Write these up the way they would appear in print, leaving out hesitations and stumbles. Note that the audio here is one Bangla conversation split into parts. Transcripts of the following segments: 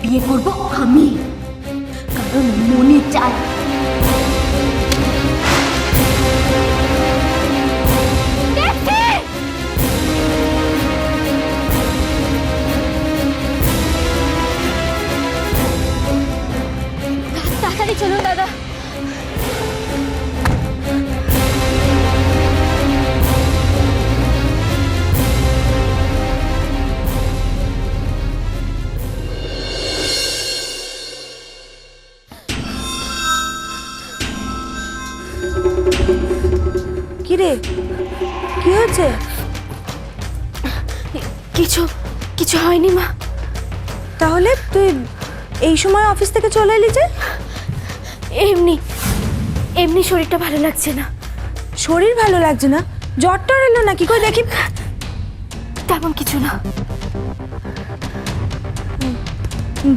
বিয়ে করব আমি, কারণ মনে চায়। তাড়াতাড়ি চলুন দাদা। কিরে, কি হয়েছে? কিছু কিছু হয়নি মা। তাহলে তুই এই সময় অফিস থেকে চলে এলি যে? এমনি এমনি শরীরটা ভালো লাগছে না। শরীর ভালো লাগছে না? জ্বরটা এলো নাকি? কই দেখি। তেমন কিছু না।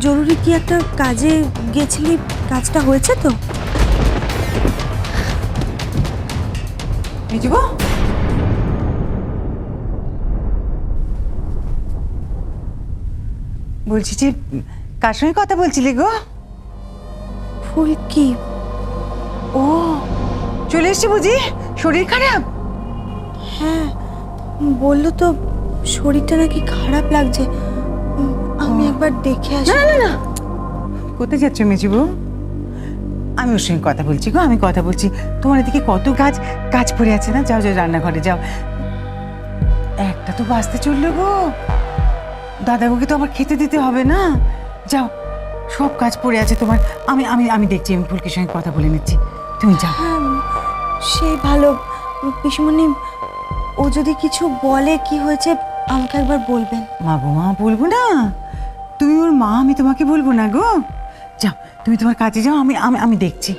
জরুরি কি একটা কাজে গেছিলি? কাজটা হয়েছে তো? মিজুগো, বলছি যে কার সঙ্গে কথা বলছিলি গো? ফুলকি। ও, চলে এসছি বুঝি? শরীর খারাপ? হ্যাঁ, বললো তো শরীরটা নাকি খারাপ লাগছে। আমি একবার দেখে আসি। না না না, কোথায় যাচ্ছ মেজুগো? আমি ওর সঙ্গে কথা বলছি গো, আমি কথা বলছি। তোমার এদিকে কত কাজ পড়ে আছে না? যাও যাও, রান্নাঘরে যাও। একটা তো বাঁচতে চললো গো, দাদাগুকে তো আবার খেতে দিতে হবে না। যাও, সব কাজ পড়ে আছে তোমার। আমি আমি আমি দেখছি, আমি ফুলকির সঙ্গে কথা বলে নিচ্ছি। তুমি যাও। হ্যাঁ, সেই ভালো। পিসমণি, ও যদি কিছু বলে কি হয়েছে আমাকে একবার বলবেন। মা গো, মা বলবো না? তুমি ওর মা, আমি তোমাকে বলবো না গো। যাও, তুমি তোমার কাজে যাও, আমি আমি আমি দেখছি।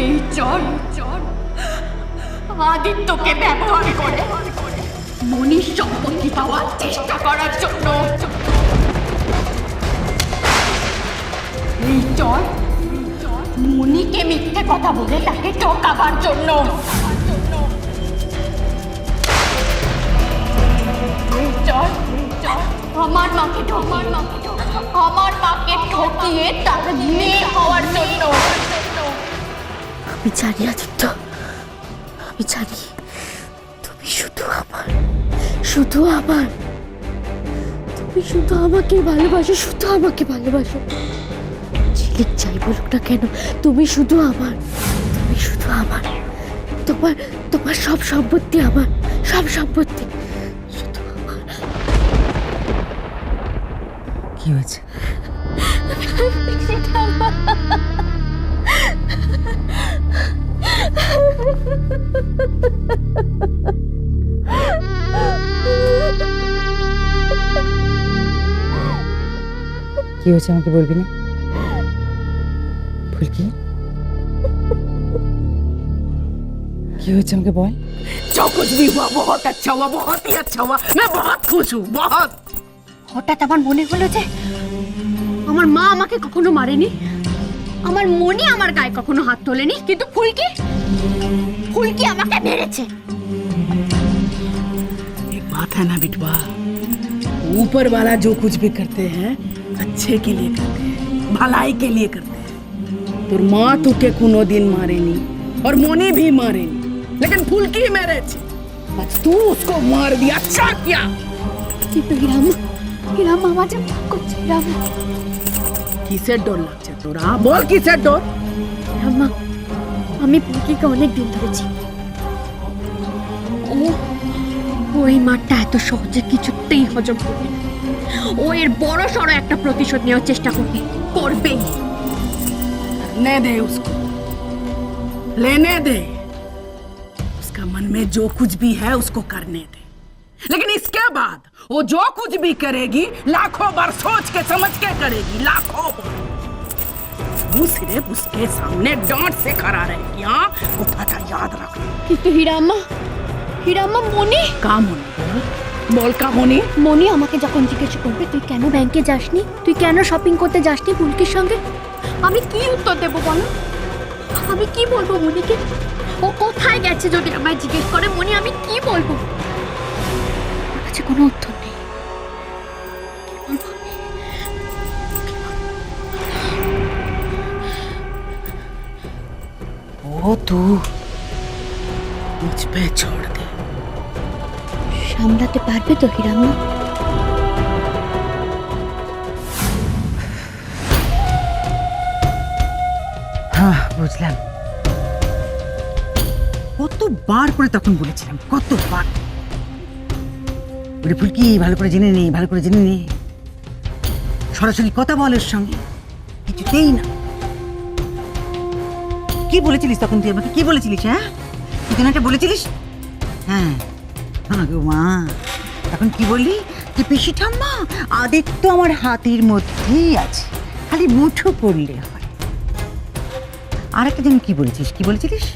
এই চল আদিত্যকে ব্যবহার করে মনির সম্পত্তি পাওয়ার চেষ্টা করার জন্য। এই চল মনিকে মিথ্যে কথা বলে তাকে ঠকাবার জন্য। এই চল আমার মাকে ঠকিয়ে তার মেয়ে হওয়ার জন্য। আমি জানি আদিত্য, আমি জানি তুমি শুধু আমার, তুমি শুধু আমাকে ভালোবাসো, শুধু আমাকে ভালোবাসো। ঝিলিক যাই বলুক না কেন, তুমি শুধু আমার। তোমার সব সম্পত্তি আমার, সব সম্পত্তি শুধু আমার। কি হয়েছে? কি হয়েছে আমাকে বলবি না? ফুলকি, কি হয়েছে আমাকে বল। जो कुछ भी हुआ बहुत अच्छा हुआ, बहुत ही अच्छा हुआ। मैं बहुत खुश हूँ, बहुत। হঠাৎ আমার মনে হলো যে আমার মা আমাকে কখনো মারেনি, আমার মনি আমার গায়ে কখনো হাত তোলেনি, কিন্তু ফুলকি আমাকে মেরেছে। एक बात है ना बिटवा, ऊपर वाला जो कुछ भी करते हैं अच्छे के लिए करते हैं, भलाई के लिए करते हैं। তোর মা তোকে কোনোদিন মারেনি और मोनी भी मारेनी, लेकिन फुल्की मेरेছে। आज तू उसको मार दिया, अच्छा किया। কিন্তু হিরাম আমার যে ভয় করছে। কিসের ডর লাগছে তোরা? বল কিসের ডর? হিরাম, আমি ফুলকিকে অনেক দিন ধরে চিনি। ওই মাঠটা এত সহজে কিছুতেই হজম করবে না। ও এর বড় সড়ো একটা প্রতিশোধ নেওয়ার চেষ্টা করবেই। लेने दे उसको, लेने दे। उसका मन में जो कुछ भी है उसको करने दे, लेकिन इसके बाद वो जो कुछ भी करेगी लाखों बार सोच के समझ के करेगी, लाखों बार। तू सिर्फ उसके सामने डांट से खड़ा रहेगी। हाँ, वो पता याद रख। কিন্তু হিরাম্মা মনি का मोनी? बोल का मोनी? মনি আমাকে যখন জিজ্ঞেস করবে তুই কেন ব্যাংকে যাসনি, তুই কেন শপিং করতে যাসনি ফুলকির সঙ্গে, আমি কি উত্তর দেবো বলো? আমি কি বলবো মনিকে? ও কোথায় গেছে যদি আমায় জিজ্ঞেস করে মনি, আমি কি বলবো? আমার কাছে কোনো উত্তর নেই। কি বলবো আমি? वो तू मुझ पे छोड़ दे। সামলাতে পারবে তো হিরাম্মা? হ্যাঁ, বুঝলাম। কতবার করে তখন বলেছিলাম, কতবার। ওরে ফুলকি, ভালো করে জেনে নে, ভালো করে জেনে নে। সরাসরি কথা বল ওর সঙ্গে, কিছুতেই না। কি বলেছিলিস তখন তুই আমাকে? কি বলেছিলিস? হ্যাঁ, তুই একটা বলেছিলিস? হ্যাঁ, হ্যাঁ গো মা, তখন কি বললি? যে পিসি ঠাম্মা, আদিত্য আমার হাতের মধ্যেই আছে, খালি মুঠো করলে হয়। আর একটা দিন কি বলেছিস? কি বলেছিলিস?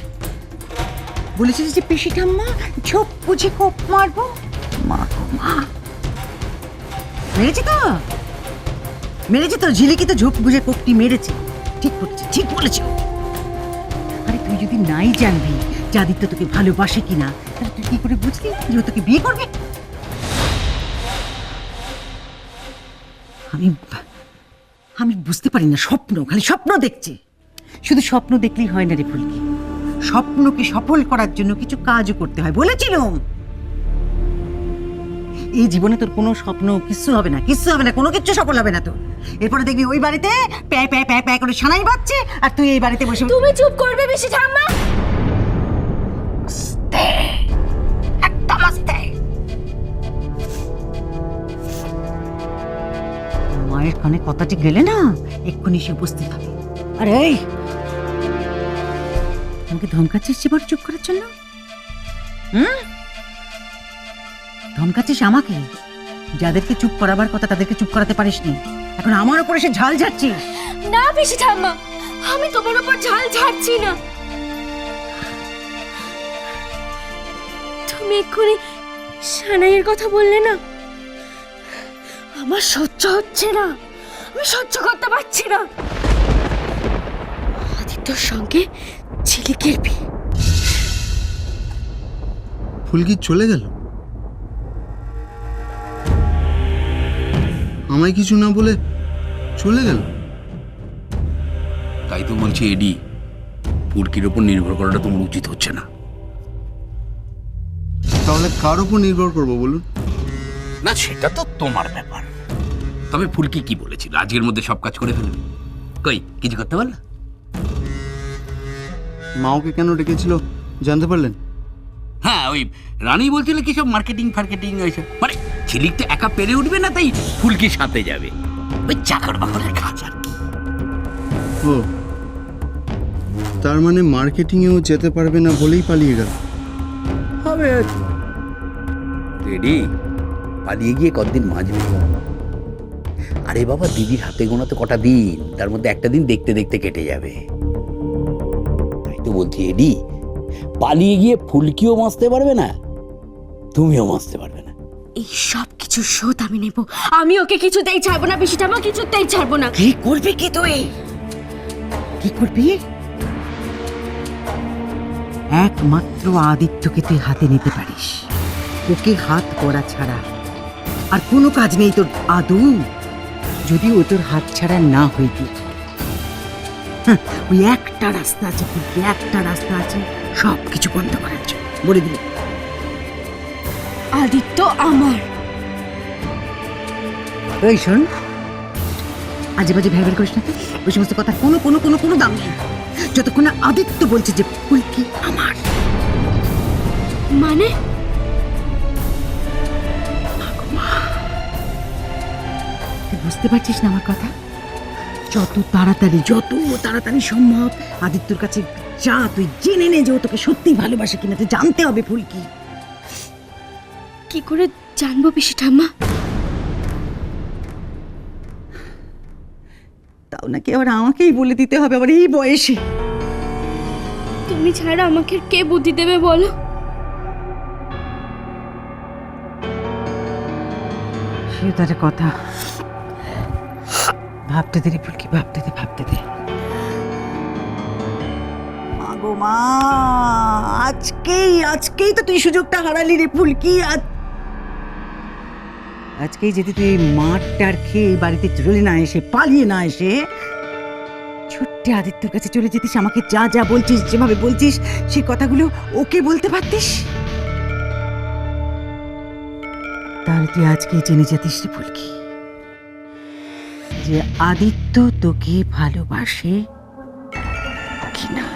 বলেছিলিস যে পিসি ঠাম্মা ঝোপ বুঝে কোপ মারবো। মা গো মা, মেরেছে তো, মেরেছে তো, ঝিলিকি তো ঝোপ বুঝে কোপটি মেরেছে। ঠিক বলেছে, ঠিক বলেছ। আরে তুই যদি নাই জানবি যে আদিত্য তোকে ভালোবাসে কিনা, তাহলে তুই কি করে বুঝলি যে ও তোকে বিয়ে করবে? আমি আমি বুঝতে পারি না, স্বপ্ন, খালি স্বপ্ন দেখছে। শুধু স্বপ্ন দেখলেই হয় না রে ফুলকি, স্বপ্নকে সফল করার জন্য কিছু কাজও করতে হয়। বলেছিলাম এই জীবনে তোর কোনো স্বপ্ন কিচ্ছু হবে না, কিচ্ছু হবে না, কোনো কিচ্ছু সফল হবে না তোর। এরপরে দেখবি ওই বাড়িতে প্যায় প্যায় প্যায় প্যায় করে সানাই বাজছে, আর তুই এই বাড়িতে বসে। তুমি চুপ করবে বেশি ঠাম্মা? একদম আস্তে। মায়ের কানে কথাটি গেলে না, এক্ষুনি সে উপস্থিত হবে। আরে এই, আমাকে ধমকাচ্ছিস যে বড় চুপ করার জন্য? ধমকাচ্ছিস আমাকে? যাদেরকে চুপ করাবার কথা তাদেরকে চুপ করাতে পারিসনি, এখন আমার উপরে সে ঝাল ঝাড়ছিস। না বেশি ঠাম্মা, আমি তোমার উপর ঝাল ঝাড়ছি না। তুমি এক্ষুনি সানাইয়ের কথা বললে না, আমার সহ্য হচ্ছে না, আমি সহ্য করতে পারছি না। আদিত্যর সঙ্গে ঝিলিকের বিয়ে। ফুলকি চলে গেল, আমায় কিছু না বলে চলে গেল। তাই তো বলছি এডি, ফুলকির ওপর নির্ভর করাটা তোমার উচিত হচ্ছে না। তাহলে কার উপর নির্ভর করবো বলুন? না, সেটা তো তোমার ব্যাপার। তবে ফুলকি কি বলেছিল? আজকের মধ্যে সব কাজ করে ফেলবে। কই, কিছু করতে পারলা? মা ওকে কেন ডেকেছিল জানতে পারলেন? হ্যাঁ, ওই রানী বলছিল কি সব মার্কেটিং ফার্কেটিং ওইসব, মানে ঝিলিক তো একা পেরে উঠবে না, তাই ফুলকির সাথে যাবে। ওই চাকর বাকরের কাজ আর কি। ও, তার মানে মার্কেটিংয়েও যেতে পারবে না বলেই পালিয়ে গেল। হবে রেডি, পালিয়ে গিয়ে কতদিন মাজবে? আরে বাবা, দিদির হাতে গোনা তো কটা দিন, তার মধ্যে একটা দিন দেখতে দেখতে কেটে যাবে। তাই তো বলছি এডি, পালিয়ে গিয়ে ফুলকিও মাজতে পারবে না, তুমিও মাজতে পারবে না। এই সব কিছু শোধ আমি নেব। আমি ওকে কিছুতেই ছাড়বো না বেশি ঠাম্মা, কিছুতেই ছাড়বো না। কি করবি কি তুই? কি করবি? একমাত্র আদিত্যকে তুই হাতে নিতে পারিস, ওকে হাত করা ছাড়া আর কোনো কাজ নেই তোর আদৌ। যদি ও তোর হাত ছাড়া না হইতি, ওই একটা রাস্তা আছে, একটা রাস্তা আছে সব কিছু বন্ধ করার জন্য। বলে দিল, আদিত্য আমার। এই শোন, আজে বাজে ভ্যালভ্যাল করিস না তো। ওই সমস্ত কথা কোনো কোনো কোনো কোনো দাম নেই যতক্ষণ না আদিত্য বলছে যে ফুলকি আমার। মানে তুই বুঝতে পারছিস না আমার কথা? যত তাড়াতাড়ি সম্ভব আদিত্যর কাছে যা, তুই জেনে নে যে ও তোকে সত্যি ভালোবাসে কিনা। তুই জানতে হবে ফুলকি। কি করে জানবো বেশি ঠাম্মা? তাও নাকি আবার আমাকেই বলে দিতে হবে, আবার এই বয়সে? তুমি ছাড়া আমাকে কে বুদ্ধি দেবে বলো? সে তার কথা ভাবতে দে রে ফুলকি, ভাবতে দে, ভাবতে দে। মাগো মা, আজকেই তো তুই সুযোগটা হারালি রে ফুলকি। আজকেই যদি তুই মাঠটার খেয়ে এই বাড়িতে চলে না এসে, পালিয়ে না এসে ছোট্ট আদিত্যর কাছে চলে যেতিস, আমাকে যা যা বলছিস, যেভাবে বলছিস, সেই কথাগুলো ওকে বলতে পারতিস, তাহলে তুই আজকেই জেনে যেতিস রে ফুলকি যে আদিত্য তোকে ভালোবাসে কিনা।